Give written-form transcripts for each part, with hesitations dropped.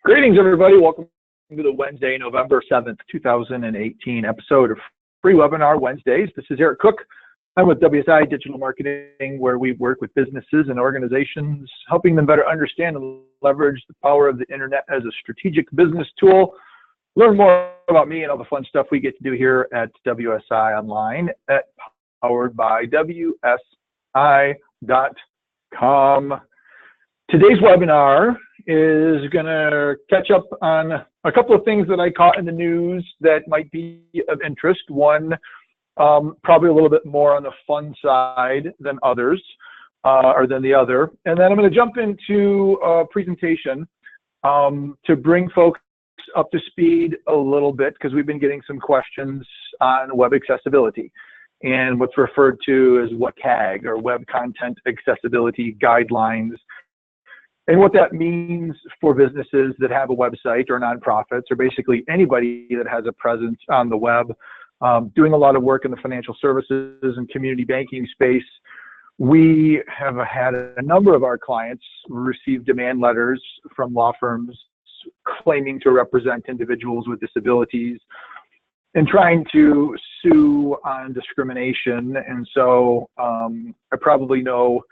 Greetings, everybody. Welcome to the Wednesday, November 7th, 2018 episode of Free Webinar Wednesdays. This is Eric Cook. I'm with WSI Digital Marketing, where we work with businesses and organizations, helping them better understand and leverage the power of the internet as a strategic business tool. Learn more about me and all the fun stuff we get to do here at WSI Online at poweredbywsi.com. Today's webinar is going to catch up on a couple of things that I caught in the news that might be of interest. One, probably a little bit more on the fun side than others, or than the other. And then I'm going to jump into a presentation to bring folks up to speed a little bit, because we've been getting some questions on web accessibility and what's referred to as WCAG, or Web Content Accessibility Guidelines, and what that means for businesses that have a website, or nonprofits, or basically anybody that has a presence on the web. Doing a lot of work in the financial services and community banking space, we have had a number of our clients receive demand letters from law firms claiming to represent individuals with disabilities and trying to sue on discrimination. And so I probably know,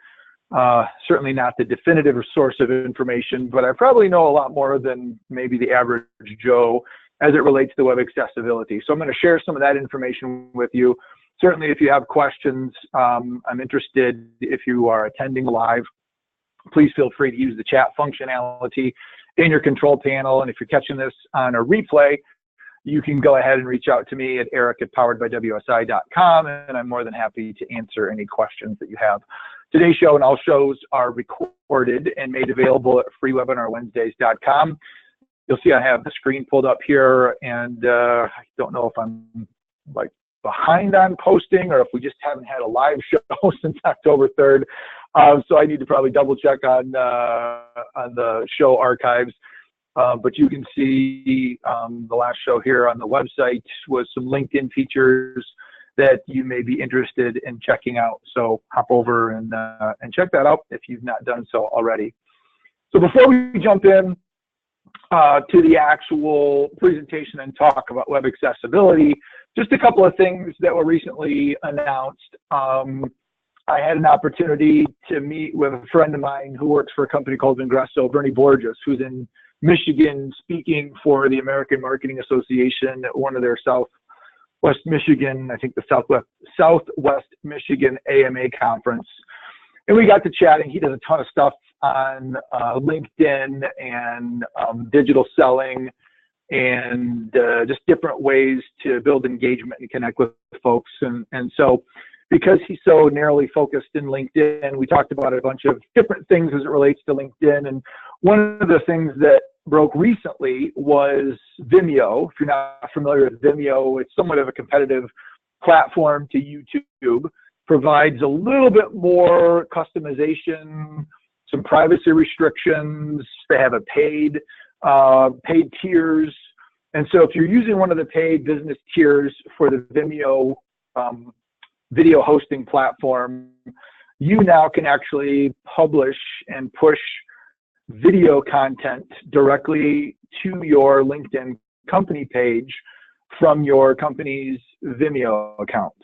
certainly not the definitive source of information, but I probably know a lot more than maybe the average Joe as it relates to web accessibility. So I'm going to share some of that information with you. Certainly, if you have questions, I'm interested. If you are attending live, please feel free to use the chat functionality in your control panel. And if you're catching this on a replay, you can go ahead and reach out to me at eric@poweredbywsi.com, and I'm more than happy to answer any questions that you have. Today's show and all shows are recorded and made available at freewebinarwednesdays.com. You'll see I have the screen pulled up here, and I don't know if I'm like behind on posting or if we just haven't had a live show since October 3rd. So I need to probably double check on the show archives. But you can see the last show here on the website was some LinkedIn features that you may be interested in checking out. So hop over and check that out if you've not done so already. So before we jump in to the actual presentation and talk about web accessibility, just a couple of things that were recently announced. I had an opportunity to meet with a friend of mine who works for a company called Ingresso, Bernie Borges, who's in Michigan speaking for the American Marketing Association at one of their Southwest Michigan, I think the Southwest Michigan AMA conference. And we got to chatting. He does a ton of stuff on LinkedIn and digital selling and just different ways to build engagement and connect with folks. And so because he's so narrowly focused in LinkedIn, we talked about a bunch of different things as it relates to LinkedIn. And one of the things that broke recently was Vimeo. If you're not familiar with Vimeo, it's somewhat of a competitive platform to YouTube, provides a little bit more customization, some privacy restrictions. They have a paid tiers. And so if you're using one of the paid business tiers for the Vimeo video hosting platform, you now can actually publish and push video content directly to your LinkedIn company page from your company's Vimeo account.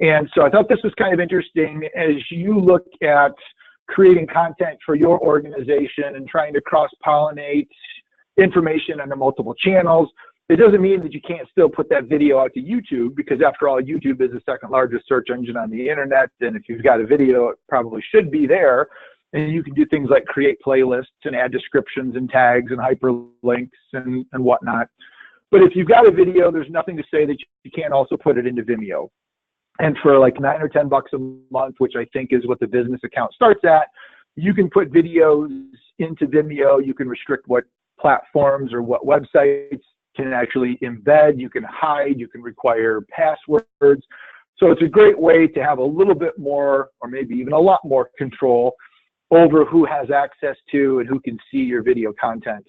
And so I thought this was kind of interesting as you look at creating content for your organization and trying to cross-pollinate information under multiple channels. It doesn't mean that you can't still put that video out to YouTube, because after all, YouTube is the second largest search engine on the internet. And if you've got a video, it probably should be there. And you can do things like create playlists and add descriptions and tags and hyperlinks and whatnot. But if you've got a video, there's nothing to say that you can't also put it into Vimeo. And for like $9 or $10 a month, which I think is what the business account starts at, you can put videos into Vimeo. You can restrict what platforms or what websites can actually embed. You can hide. You can require passwords. So it's a great way to have a little bit more, or maybe even a lot more control over who has access to and who can see your video content.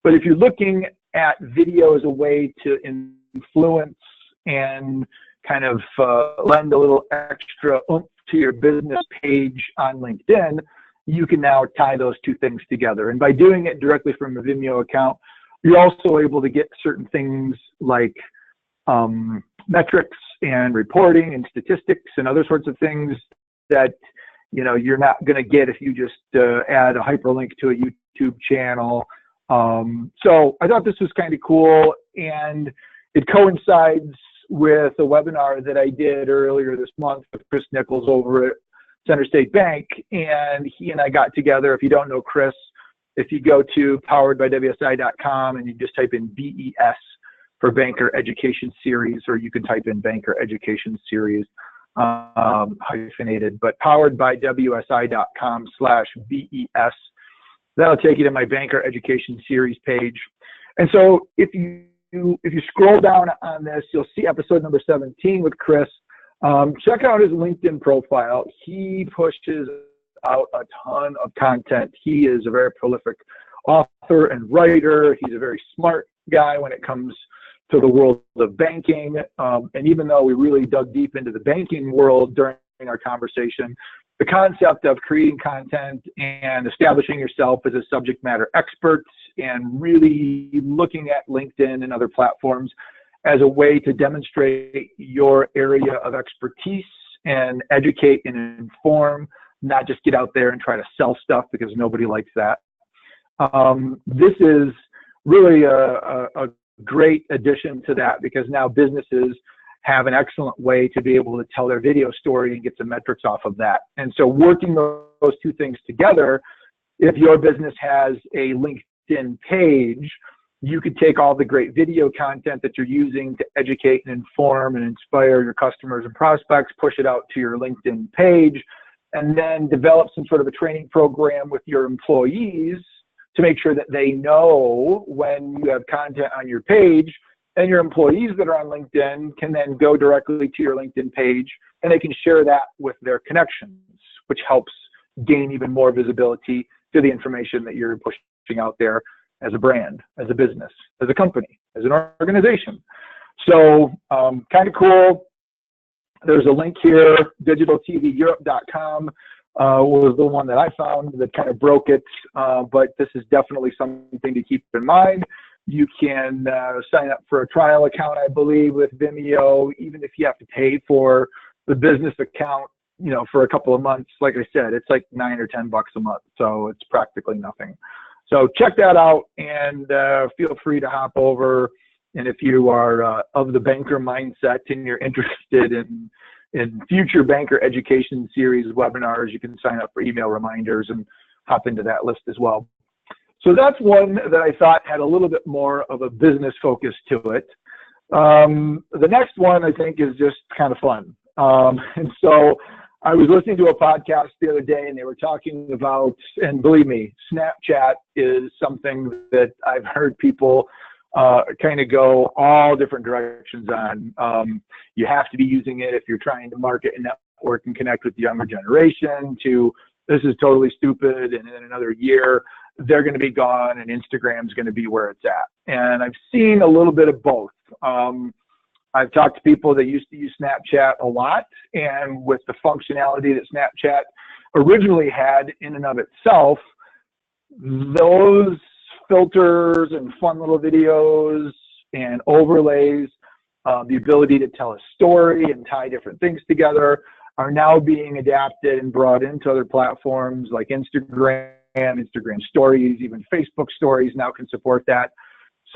But if you're looking at video as a way to influence and kind of lend a little extra oomph to your business page on LinkedIn, you can now tie those two things together. And by doing it directly from a Vimeo account, you're also able to get certain things like metrics and reporting and statistics and other sorts of things that you're not going to get if you just add a hyperlink to a YouTube channel. So I thought this was kind of cool, and it coincides with a webinar that I did earlier this month with Chris Nichols over at Center State Bank, and he and I got together. If you don't know Chris, if you go to poweredbywsi.com and you just type in BES for Banker Education Series, or you can type in Banker Education Series hyphenated, but poweredbywsi.com/BES. That'll take you to my Banker Education Series page. And so if you scroll down on this, you'll see episode number 17 with Chris. Check out his LinkedIn profile. He pushes out a ton of content. He is a very prolific author and writer. He's a very smart guy when it comes to the world of banking. And even though we really dug deep into the banking world during our conversation, the concept of creating content and establishing yourself as a subject matter expert and really looking at LinkedIn and other platforms as a way to demonstrate your area of expertise and educate and inform, not just get out there and try to sell stuff, because nobody likes that. This is really a great addition to that, because now businesses have an excellent way to be able to tell their video story and get some metrics off of that. And so working those two things together, if your business has a LinkedIn page, you could take all the great video content that you're using to educate and inform and inspire your customers and prospects, push it out to your LinkedIn page, and then develop some sort of a training program with your employees to make sure that they know when you have content on your page, and your employees that are on LinkedIn can then go directly to your LinkedIn page and they can share that with their connections, which helps gain even more visibility to the information that you're pushing out there as a brand, as a business, as a company, as an organization. So kind of cool. There's a link here, digitaltveurope.com was the one that I found that kind of broke it, but this is definitely something to keep in mind. You can sign up for a trial account, I believe, with Vimeo, even if you have to pay for the business account, for a couple of months. Like I said, it's like $9 or $10 a month, so it's practically nothing. So check that out, and feel free to hop over. And if you are of the banker mindset and you're interested in future Banker Education Series webinars, you can sign up for email reminders and hop into that list as well. So that's one that I thought had a little bit more of a business focus to it. The next one I think is just kind of fun. And so I was listening to a podcast the other day, and they were talking about, and believe me, Snapchat is something that I've heard people kind of go all different directions on. You have to be using it if you're trying to market and network and connect with the younger generation, to this is totally stupid, and in another year they're going to be gone and Instagram's going to be where it's at. And I've seen a little bit of both. I've talked to people that used to use Snapchat a lot, and with the functionality that Snapchat originally had in and of itself, those filters and fun little videos and overlays, the ability to tell a story and tie different things together, are now being adapted and brought into other platforms like Instagram stories, even Facebook stories now can support that.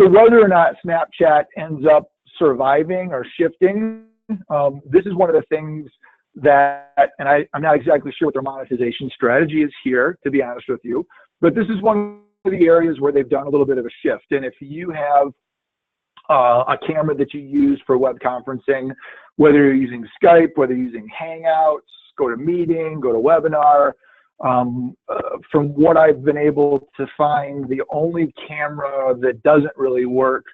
So whether or not Snapchat ends up surviving or shifting, this is one of the things that, and I'm not exactly sure what their monetization strategy is here, to be honest with you, but this is one of the areas where they've done a little bit of a shift. And if you have a camera that you use for web conferencing, whether you're using Skype, whether you're using Hangouts, GoToMeeting, GoToWebinar, from what I've been able to find, the only camera that doesn't really work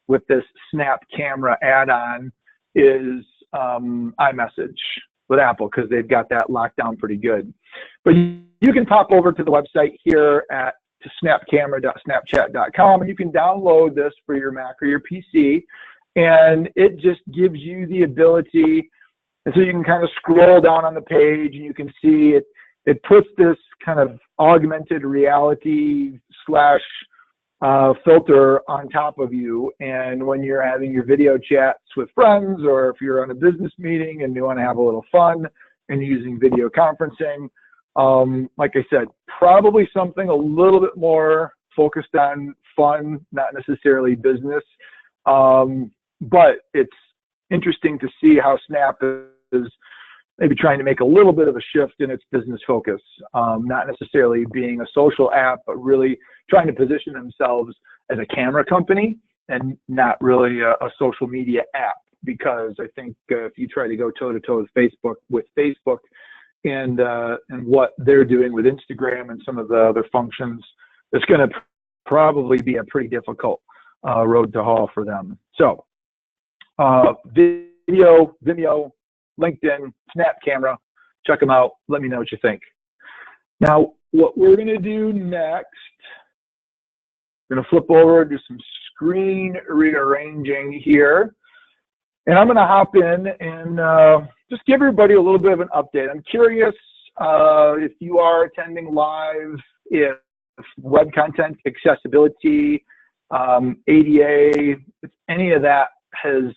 with this Snap camera add-on is iMessage with Apple, because they've got that locked down pretty good. But you can pop over to the website here at snapcamera.snapchat.com, and you can download this for your Mac or your PC, and it just gives you the ability, and so you can kind of scroll down on the page and you can see it puts this kind of augmented reality slash filter on top of you. And when you're having your video chats with friends, or if you're on a business meeting and you want to have a little fun and using video conferencing, like I said, probably something a little bit more focused on fun, not necessarily business. But it's interesting to see how Snap is maybe trying to make a little bit of a shift in its business focus, not necessarily being a social app, but really trying to position themselves as a camera company and not really a social media app. Because I think if you try to go toe-to-toe with Facebook and what they're doing with Instagram and some of the other functions, it's going to probably be a pretty difficult road to haul for them. So video, Vimeo, LinkedIn, Snap Camera, check them out. Let me know what you think. Now, what we're going to do next, we're going to flip over, do some screen rearranging here. And I'm going to hop in and just give everybody a little bit of an update. I'm curious if you are attending live, if web content accessibility, ADA, if any of that has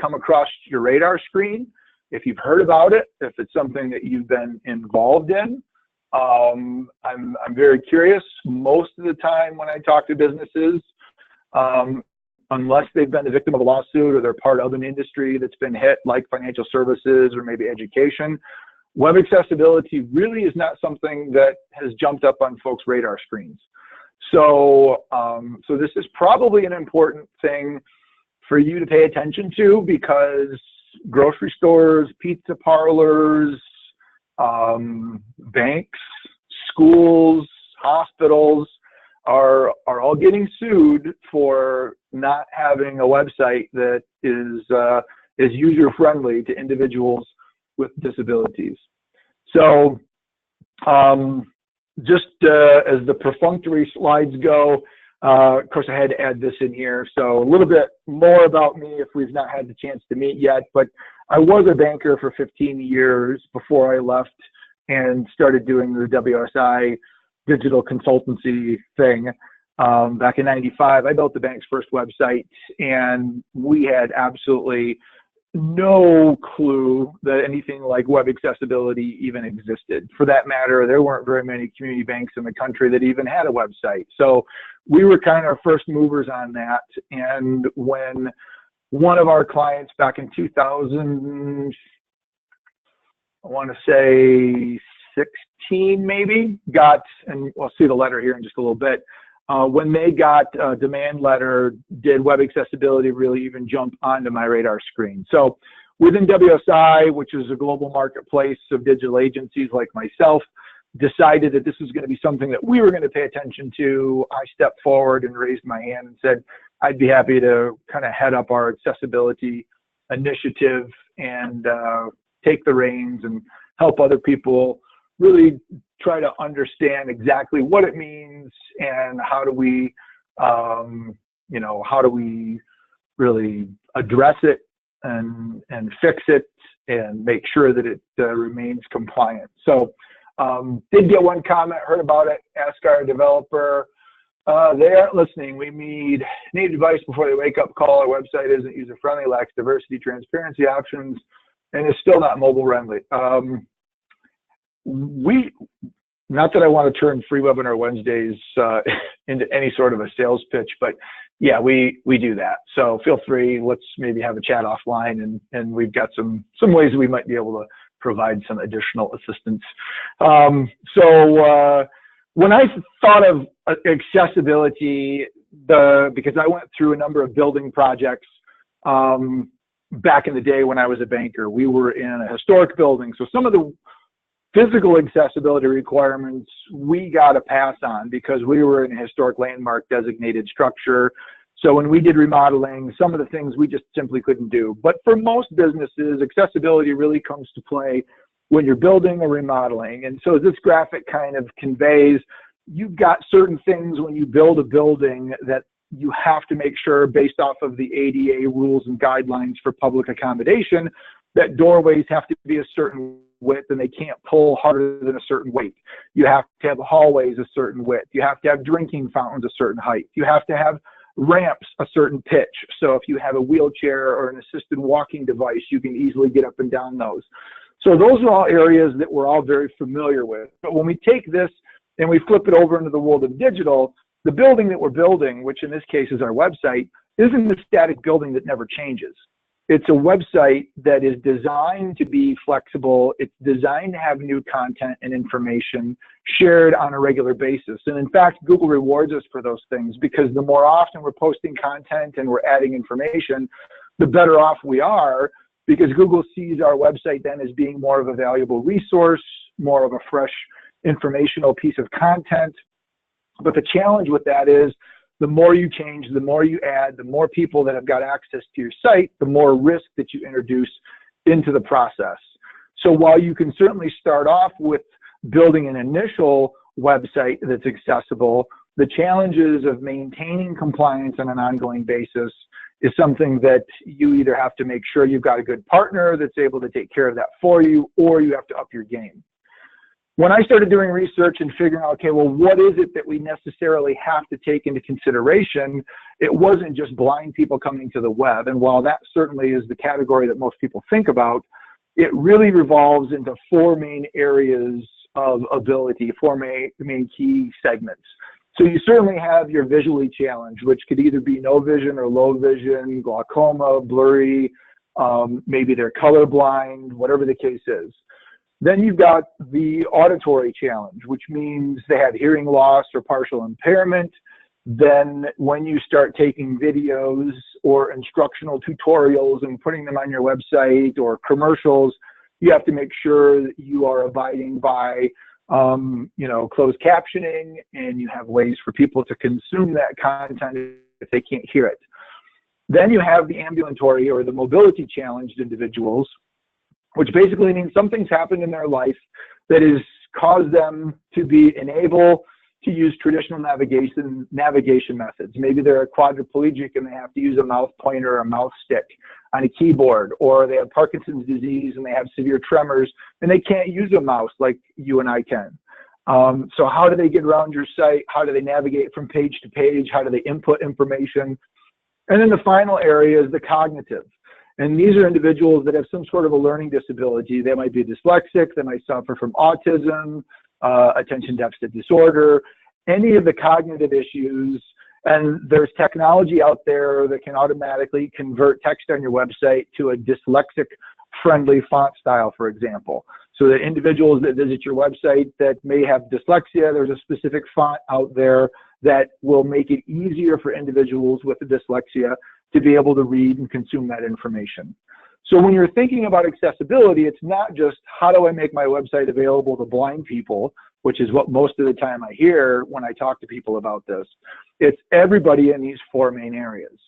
come across your radar screen, if you've heard about it, if it's something that you've been involved in. I'm very curious. Most of the time when I talk to businesses, unless they've been the victim of a lawsuit or they're part of an industry that's been hit, like financial services or maybe education, web accessibility really is not something that has jumped up on folks' radar screens. So, so this is probably an important thing for you to pay attention to, because grocery stores, pizza parlors, banks, schools, hospitals are all getting sued for not having a website that is user-friendly to individuals with disabilities. So just as the perfunctory slides go, of course I had to add this in here. So a little bit more about me if we've not had the chance to meet yet, but I was a banker for 15 years before I left and started doing the WSI digital consultancy thing. Back in '95, I built the bank's first website, and we had absolutely no clue that anything like web accessibility even existed. For that matter, there weren't very many community banks in the country that even had a website. So we were kind of first movers on that. And when one of our clients back in 2000, I want to say 16 maybe, got, and we'll see the letter here in just a little bit, when they got a demand letter, did web accessibility really even jump onto my radar screen? So within WSI, which is a global marketplace of digital agencies like myself, decided that this was going to be something that we were going to pay attention to. I stepped forward and raised my hand and said, I'd be happy to kind of head up our accessibility initiative and take the reins and help other people really try to understand exactly what it means and how do we, you know, how do we really address it and fix it and make sure that it remains compliant. So did get one comment, heard about it, ask our developer. They aren't listening. We need advice before they wake up call. Our website isn't user-friendly, lacks diversity, transparency options, and is still not mobile-friendly. Not that I want to turn free webinar Wednesdays into any sort of a sales pitch, but yeah, we do that. So feel free, let's maybe have a chat offline, and we've got some ways we might be able to provide some additional assistance. So when I thought of accessibility, because I went through a number of building projects back in the day when I was a banker, we were in a historic building. So some of the physical accessibility requirements we got a pass on because we were in a historic landmark designated structure. So when we did remodeling, some of the things we just simply couldn't do. But for most businesses, accessibility really comes to play when you're building or remodeling. And so this graphic kind of conveys, you've got certain things when you build a building that you have to make sure, based off of the ADA rules and guidelines for public accommodation, that doorways have to be a certain width and they can't pull harder than a certain weight. You have to have hallways a certain width. You have to have drinking fountains a certain height. You have to have ramps a certain pitch. So if you have a wheelchair or an assisted walking device, you can easily get up and down those. So those are all areas that we're all very familiar with. But when we take this and we flip it over into the world of digital, the building that we're building, which in this case is our website, isn't a static building that never changes. It's a website that is designed to be flexible. It's designed to have new content and information shared on a regular basis. And in fact, Google rewards us for those things, because the more often we're posting content and we're adding information, the better off we are, because Google sees our website then as being more of a valuable resource, more of a fresh informational piece of content. But the challenge with that is, the more you change, the more you add, the more people that have got access to your site, the more risk that you introduce into the process. So while you can certainly start off with building an initial website that's accessible, the challenges of maintaining compliance on an ongoing basis is something that you either have to make sure you've got a good partner that's able to take care of that for you, or you have to up your game. When I started doing research and figuring out, okay, well, what is it that we necessarily have to take into consideration? It wasn't just blind people coming to the web. And while that certainly is the category that most people think about, it really revolves into four main areas of ability, four main key segments. So you certainly have your visually challenged, which could either be no vision or low vision, glaucoma, blurry, maybe they're colorblind, whatever the case is. Then you've got the auditory challenge, which means they have hearing loss or partial impairment. Then when you start taking videos or instructional tutorials and putting them on your website or commercials, you have to make sure that you are abiding by closed captioning, and you have ways for people to consume that content if they can't hear it. Then you have the ambulatory or the mobility challenged individuals, which basically means something's happened in their life that has caused them to be unable to use traditional navigation methods. Maybe they're a quadriplegic and they have to use a mouse pointer or a mouse stick on a keyboard, or they have Parkinson's disease and they have severe tremors and they can't use a mouse like you and I can. So how do they get around your site? How do they navigate from page to page? How do they input information? And then the final area is the cognitive. And these are individuals that have some sort of a learning disability. They might be dyslexic, they might suffer from autism, attention deficit disorder, any of the cognitive issues. And there's technology out there that can automatically convert text on your website to a dyslexic friendly font style, for example. So that individuals that visit your website that may have dyslexia, there's a specific font out there that will make it easier for individuals with dyslexia to be able to read and consume that information. So when you're thinking about accessibility, it's not just how do I make my website available to blind people, which is what most of the time I hear when I talk to people about this. It's everybody in these four main areas.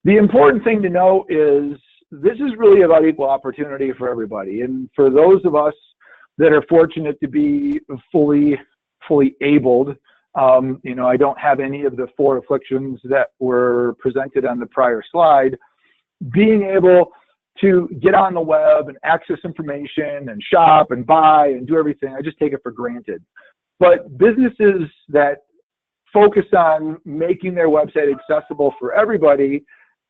The important thing to know is this is really about equal opportunity for everybody. And for those of us that are fortunate to be fully abled, I don't have any of the four afflictions that were presented on the prior slide. Being able to get on the web and access information and shop and buy and do everything, I just take it for granted. But businesses that focus on making their website accessible for everybody,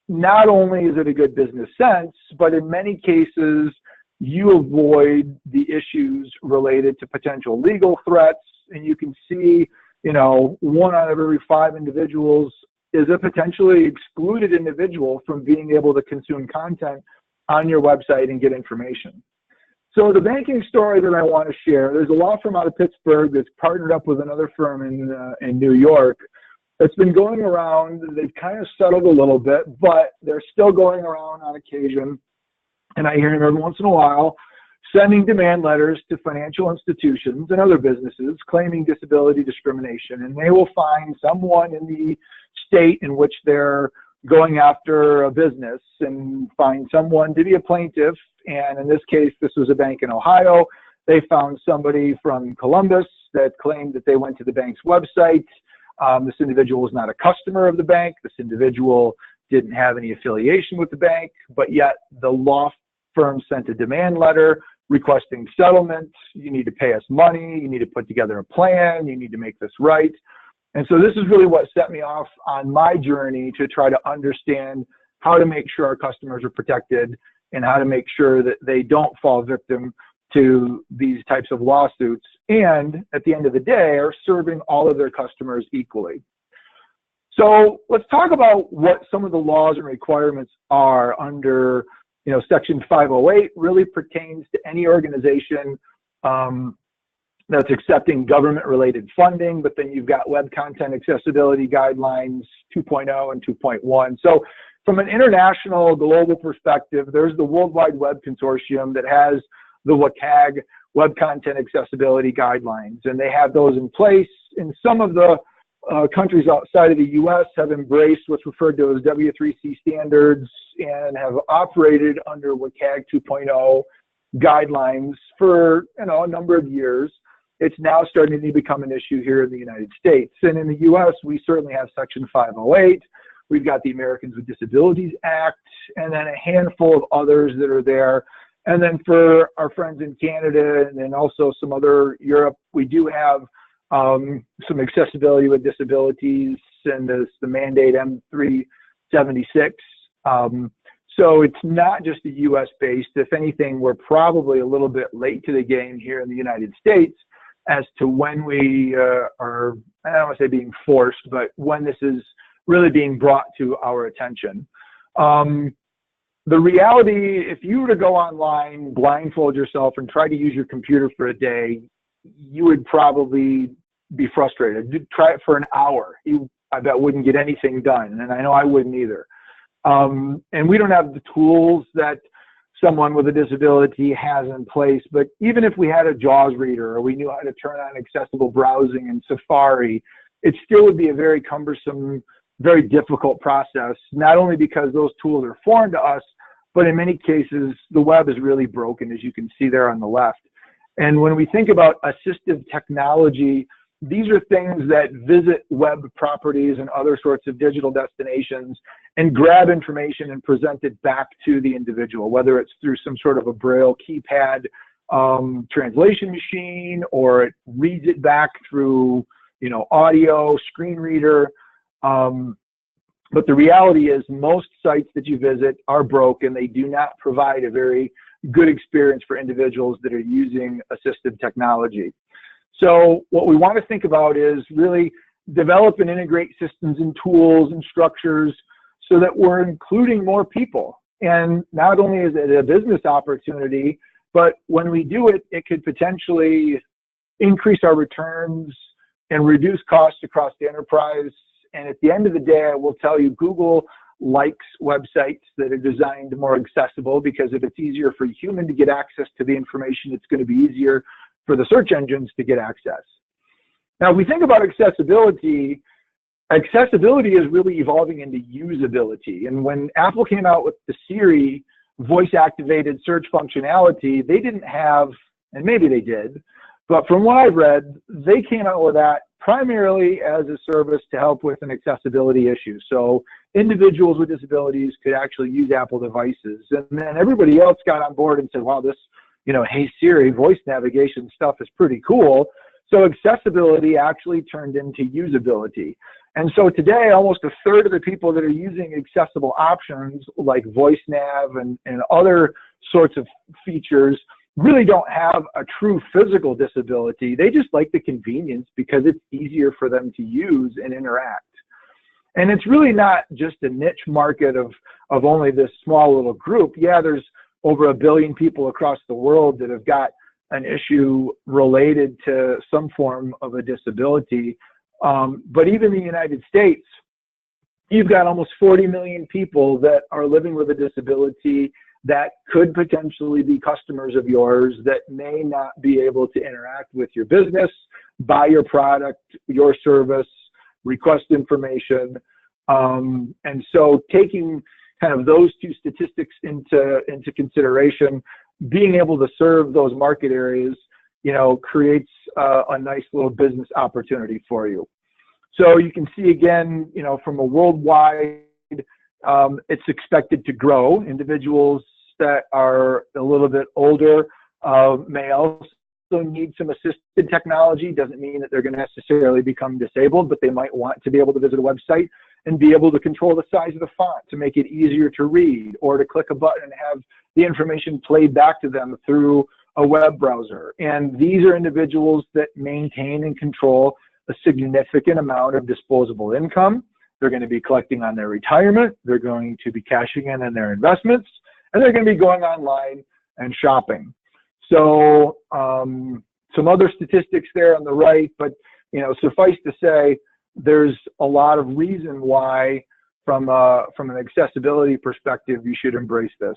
not only is it a good business sense, but in many cases, you avoid the issues related to potential legal threats, and you can see 1 out of every 5 individuals is a potentially excluded individual from being able to consume content on your website and get information. So the banking story that I want to share, there's a law firm out of Pittsburgh that's partnered up with another firm in New York that's been going around. They've kind of settled a little bit, but they're still going around on occasion. And I hear them every once in a while sending demand letters to financial institutions and other businesses claiming disability discrimination. And they will find someone in the state in which they're going after a business and find someone to be a plaintiff. And in this case, this was a bank in Ohio. They found somebody from Columbus that claimed that they went to the bank's website. This individual was not a customer of the bank. This individual didn't have any affiliation with the bank, but yet the law firm sent a demand letter requesting settlements, you need to pay us money, you need to put together a plan, you need to make this right. And so this is really what set me off on my journey to try to understand how to make sure our customers are protected and how to make sure that they don't fall victim to these types of lawsuits, and at the end of the day are serving all of their customers equally. So let's talk about what some of the laws and requirements are under, Section 508 really pertains to any organization that's accepting government-related funding, but then you've got Web Content Accessibility Guidelines 2.0 and 2.1. So from an international, global perspective, there's the World Wide Web Consortium that has the WCAG Web Content Accessibility Guidelines, and they have those in place. And some of the countries outside of the U.S. have embraced what's referred to as W3C standards and have operated under WCAG 2.0 guidelines for a number of years. It's now starting to become an issue here in the United States. And in the U.S., we certainly have Section 508. We've got the Americans with Disabilities Act, and then a handful of others that are there. And then for our friends in Canada and then also some other Europe, we do have some accessibility with disabilities, and there's the mandate M376. So it's not just a US based. If anything, we're probably a little bit late to the game here in the United States as to when we are, I don't want to say being forced, but when this is really being brought to our attention. The reality, if you were to go online, blindfold yourself and try to use your computer for a day, you would probably be frustrated. Try it for an hour. I bet wouldn't get anything done. And I know I wouldn't either. And we don't have the tools that someone with a disability has in place, but even if we had a JAWS reader or we knew how to turn on accessible browsing in Safari, it still would be a very cumbersome, very difficult process, not only because those tools are foreign to us, but in many cases, the web is really broken, as you can see there on the left. And when we think about assistive technology, these are things that visit web properties and other sorts of digital destinations and grab information and present it back to the individual, whether it's through some sort of a Braille keypad translation machine, or it reads it back through, audio, screen reader. But the reality is most sites that you visit are broken. They do not provide a very good experience for individuals that are using assistive technology. So what we want to think about is really develop and integrate systems and tools and structures so that we're including more people. And not only is it a business opportunity, but when we do it, it could potentially increase our returns and reduce costs across the enterprise. And at the end of the day, I will tell you, Google likes websites that are designed more accessible, because if it's easier for a human to get access to the information, it's going to be easier for the search engines to get access. Now, if we think about accessibility, accessibility is really evolving into usability. And when Apple came out with the Siri voice-activated search functionality, they didn't have, and maybe they did, but from what I've read, they came out with that primarily as a service to help with an accessibility issue. So individuals with disabilities could actually use Apple devices. And then everybody else got on board and said, wow, this, Hey Siri voice navigation stuff is pretty cool. So accessibility actually turned into usability. And so today, almost a third of the people that are using accessible options like VoiceNav and other sorts of features really don't have a true physical disability. They just like the convenience because it's easier for them to use and interact. And it's really not just a niche market of only this small little group. Yeah, there's over 1 billion people across the world that have got an issue related to some form of a disability. But even in the United States, you've got almost 40 million people that are living with a disability that could potentially be customers of yours that may not be able to interact with your business, buy your product, your service, request information. And so taking kind of those two statistics into consideration, being able to serve those market areas, creates a nice little business opportunity for you. So you can see again, from a worldwide, it's expected to grow. Individuals that are a little bit older may also need some assisted technology. Doesn't mean that they're going to necessarily become disabled, but they might want to be able to visit a website and be able to control the size of the font to make it easier to read, or to click a button and have the information played back to them through a web browser. And these are individuals that maintain and control a significant amount of disposable income. They're going to be collecting on their retirement. They're going to be cashing in on their investments, and they're going to be going online and shopping. So some other statistics there on the right, but suffice to say, there's a lot of reason why, from an accessibility perspective, you should embrace this.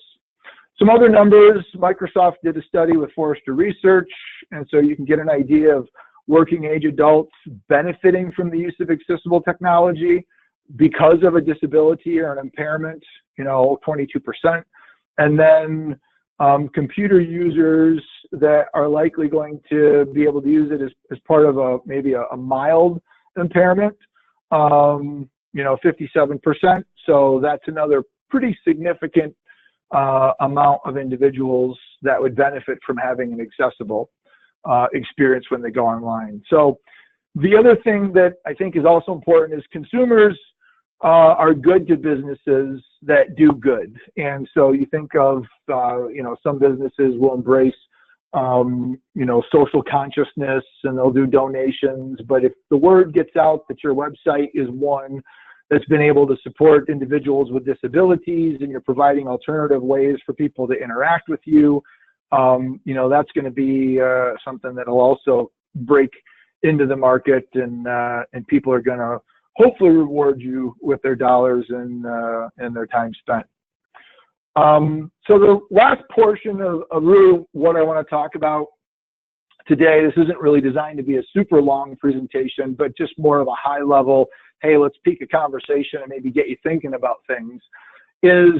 Some other numbers: Microsoft did a study with Forrester Research, and so you can get an idea of working age adults benefiting from the use of accessible technology because of a disability or an impairment, 22%. And then computer users that are likely going to be able to use it as part of maybe a mild impairment, 57%. So that's another pretty significant amount of individuals that would benefit from having an accessible experience when they go online. So the other thing that I think is also important is consumers are good to businesses that do good. And so you think of, some businesses will embrace, social consciousness, and they'll do donations. But if the word gets out that your website is one that's been able to support individuals with disabilities, and you're providing alternative ways for people to interact with you, that's going to be something that will also break into the market, and people are going to hopefully reward you with their dollars and their time spent. So the last portion of really what I want to talk about today, this isn't really designed to be a super long presentation, but just more of a high level, hey, let's pique a conversation and maybe get you thinking about things, is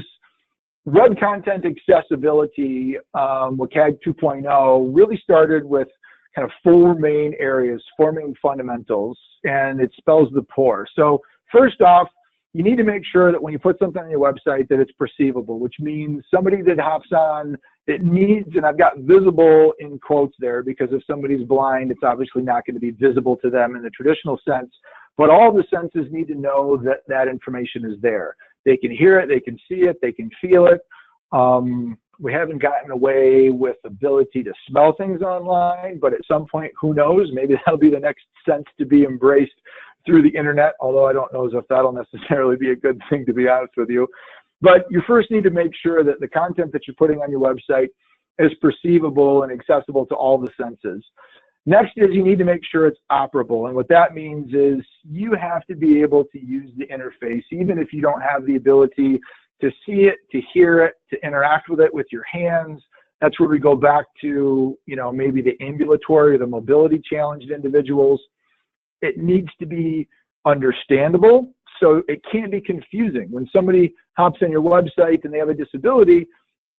web content accessibility. WCAG 2.0 really started with kind of four main areas, four main fundamentals, and it spells the poor. So first off, you need to make sure that when you put something on your website that it's perceivable, which means somebody that hops on, it needs, and I've got visible in quotes there, because if somebody's blind, it's obviously not going to be visible to them in the traditional sense, but all the senses need to know that that information is there. They can hear it, they can see it, they can feel it. We haven't gotten away with ability to smell things online, but at some point, who knows, maybe that'll be the next sense to be embraced through the internet, although I don't know as if that'll necessarily be a good thing, to be honest with you. But you first need to make sure that the content that you're putting on your website is perceivable and accessible to all the senses. Next is you need to make sure it's operable. And what that means is you have to be able to use the interface, even if you don't have the ability to see it, to hear it, to interact with it with your hands. That's where we go back to, maybe the ambulatory or the mobility challenged individuals. It needs to be understandable, so it can't be confusing. When somebody hops on your website and they have a disability,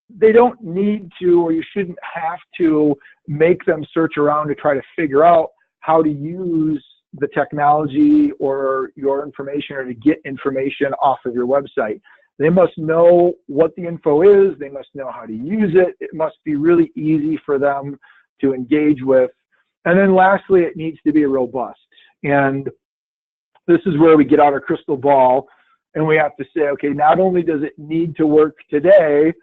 they don't need to, or you shouldn't have to make them search around to try to figure out how to use the technology or your information, or to get information off of your website. They must know what the info is. They must know how to use it. It must be really easy for them to engage with. And then lastly, it needs to be robust. And this is where we get out our crystal ball and we have to say, okay, not only does it need to work today,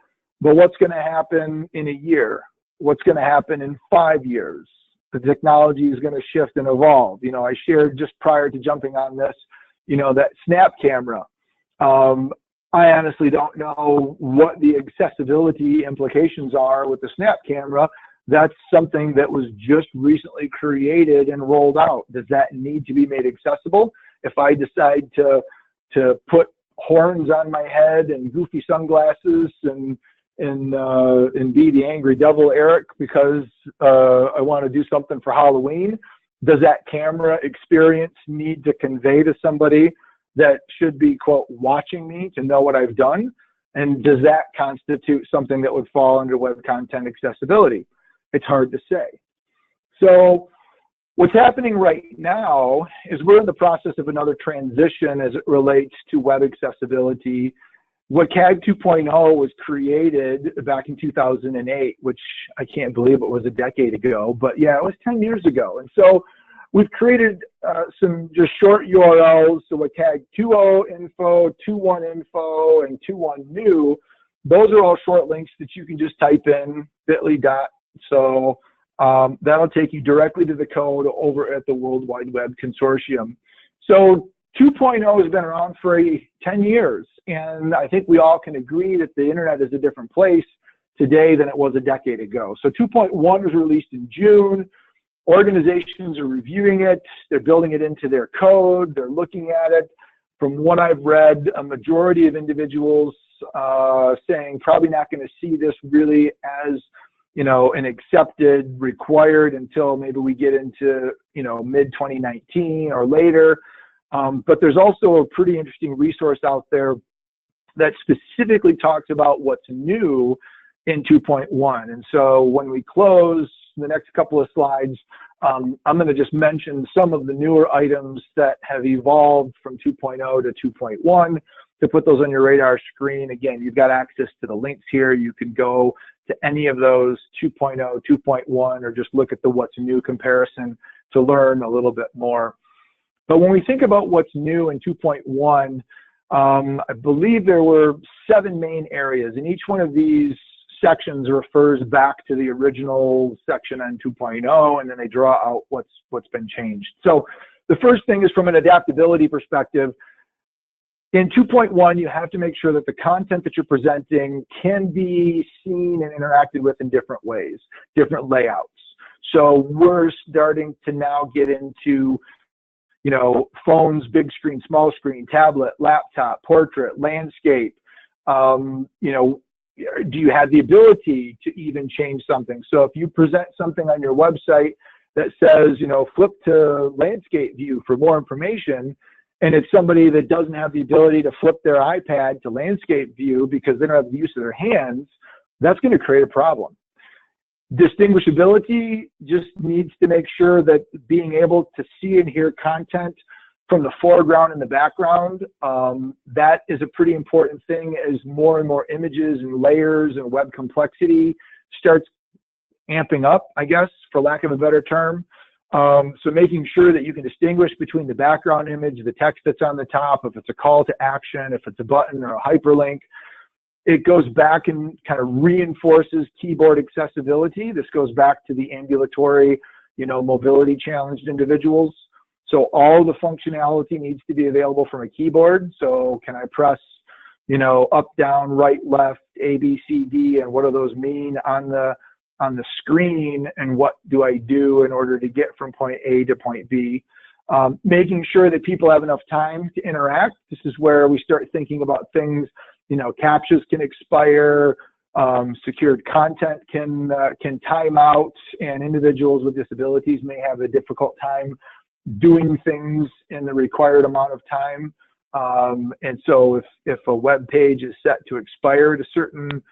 but what's going to happen in a year? What's going to happen in 5 years? The technology is going to shift and evolve. I shared just prior to jumping on this, that Snap camera. I honestly don't know what the accessibility implications are with the Snap camera. That's something that was just recently created and rolled out. Does that need to be made accessible? If I decide to put horns on my head and goofy sunglasses and be the angry devil Eric because I want to do something for Halloween, does that camera experience need to convey to somebody that should be, quote, watching me to know what I've done? And does that constitute something that would fall under web content accessibility? It's hard to say. So what's happening right now is we're in the process of another transition as it relates to web accessibility. WCAG 2.0 was created back in 2008, which I can't believe it was a decade ago, but yeah, it was 10 years ago. And so we've created some just short URLs, so WCAG 2.0 info, 2.1 info, and 2.1 new. Those are all short links that you can just type in bit.ly. So that'll take you directly to the code over at the World Wide Web Consortium. So 2.0 has been around for 10 years, and I think we all can agree that the internet is a different place today than it was a decade ago. So 2.1 was released in June. Organizations are reviewing it. They're building it into their code. They're looking at it. From what I've read, a majority of individuals saying probably not going to see this really as, you know, an accepted, required until maybe we get into, you know, mid-2019 or later. But there's also a pretty interesting resource out there that specifically talks about what's new in 2.1. And so when we close the next couple of slides, I'm going to just mention some of the newer items that have evolved from 2.0 to 2.1 to put those on your radar screen. Again, you've got access to the links here. You can go to any of those, 2.0, 2.1, or just look at the what's new comparison to learn a little bit more. But when we think about what's new in 2.1, I believe there were 7 main areas, and each one of these sections refers back to the original section on 2.0, and then they draw out what's been changed. So the first thing is from an adaptability perspective. In 2.1, you have to make sure that the content that you're presenting can be seen and interacted with in different ways, different layouts. So we're starting to now get into, you know, phones, big screen, small screen, tablet, laptop, portrait, landscape. You know, do you have the ability to even change something? So if you present something on your website that says, you know, flip to landscape view for more information, and it's somebody that doesn't have the ability to flip their iPad to landscape view because they don't have the use of their hands, that's going to create a problem. Distinguishability just needs to make sure that being able to see and hear content from the foreground and the background, that is a pretty important thing as more and more images and layers and web complexity starts amping up, I guess, for lack of a better term. So making sure that you can distinguish between the background image, the text that's on the top, if it's a call to action, if it's a button or a hyperlink. It goes back and kind of reinforces keyboard accessibility. This goes back to the ambulatory, you know, mobility challenged individuals. So all the functionality needs to be available from a keyboard. So can I press, you know, up, down, right, left, A, B, C, D, and what do those mean on the screen, and what do I do in order to get from point A to point B? Making sure that people have enough time to interact. This is where we start thinking about things, you know, CAPTCHAs can expire, secured content can time out, and individuals with disabilities may have a difficult time doing things in the required amount of time. And so if a web page is set to expire at a certain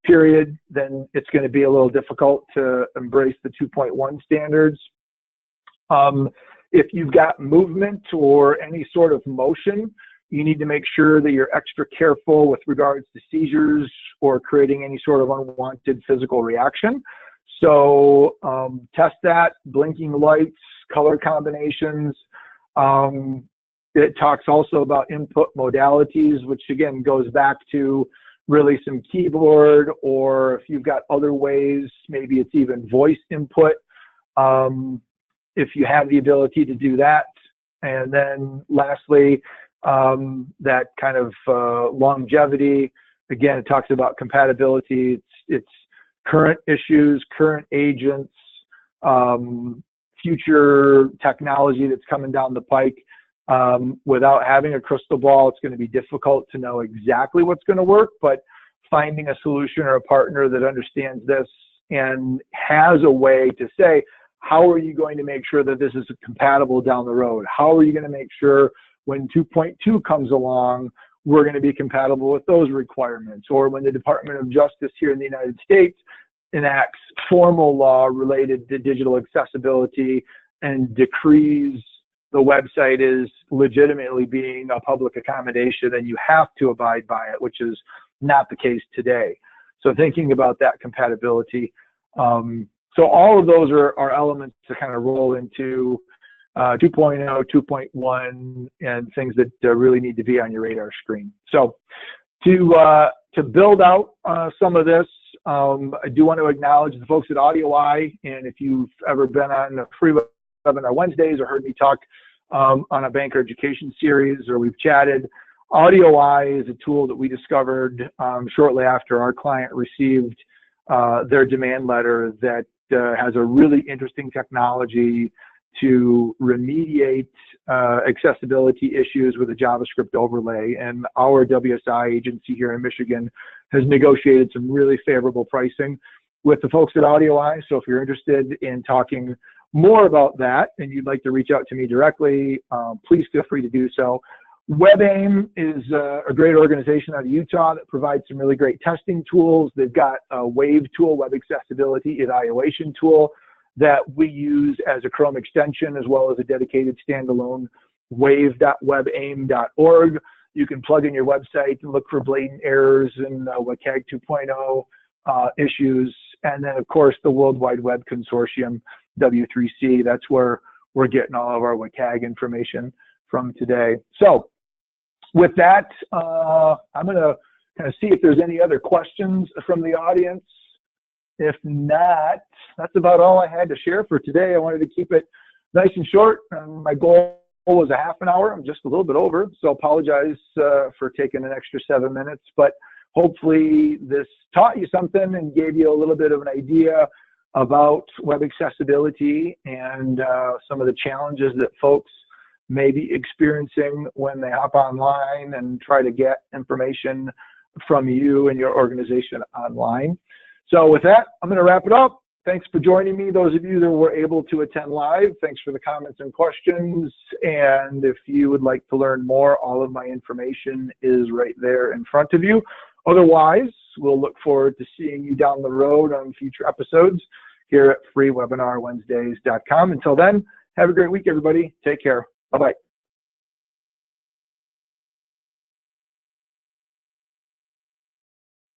period, then it's going to be a little difficult to embrace the 2.1 standards. If you've got movement or any sort of motion, you need to make sure that you're extra careful with regards to seizures or creating any sort of unwanted physical reaction. So test that, blinking lights, color combinations. It talks also about input modalities, which again goes back to really some keyboard, or if you've got other ways, maybe it's even voice input, if you have the ability to do that. And then lastly, that kind of longevity, again, it talks about compatibility. It's current issues, current agents, future technology that's coming down the pike. Without having a crystal ball, it's going to be difficult to know exactly what's going to work, but finding a solution or a partner that understands this and has a way to say, how are you going to make sure that this is compatible down the road? How are you going to make sure when 2.2 comes along, we're going to be compatible with those requirements? Or when the Department of Justice here in the United States enacts formal law related to digital accessibility and decrees the website is legitimately being a public accommodation and you have to abide by it, which is not the case today. So thinking about that compatibility. So all of those are elements to kind of roll into 2.0, 2.1, and things that really need to be on your radar screen. So to build out some of this, I do want to acknowledge the folks at AudioEye, and if you've ever been on a free webinar Wednesdays or heard me talk on a banker education series, or we've chatted, AudioEye is a tool that we discovered shortly after our client received their demand letter that has a really interesting technology to remediate accessibility issues with a JavaScript overlay. And our WSI agency here in Michigan has negotiated some really favorable pricing with the folks at AudioEye. So if you're interested in talking more about that and you'd like to reach out to me directly, please feel free to do so. WebAIM is a great organization out of Utah that provides some really great testing tools. They've got a Wave tool, web accessibility evaluation tool, that we use as a Chrome extension, as well as a dedicated standalone wave.webaim.org. You can plug in your website and look for blatant errors and WCAG 2.0 issues. And then, of course, the World Wide Web Consortium, W3C. That's where we're getting all of our WCAG information from today. So with that, I'm going to kind of see if there's any other questions from the audience. If not, that's about all I had to share for today. I wanted to keep it nice and short. My goal was a half an hour. I'm just a little bit over, so apologize for taking an extra 7 minutes. But hopefully this taught you something and gave you a little bit of an idea about web accessibility and some of the challenges that folks may be experiencing when they hop online and try to get information from you and your organization online. So with that, I'm going to wrap it up. Thanks for joining me. Those of you that were able to attend live, thanks for the comments and questions. And if you would like to learn more, all of my information is right there in front of you. Otherwise, we'll look forward to seeing you down the road on future episodes here at freewebinarwednesdays.com. Until then, have a great week, everybody. Take care. Bye-bye.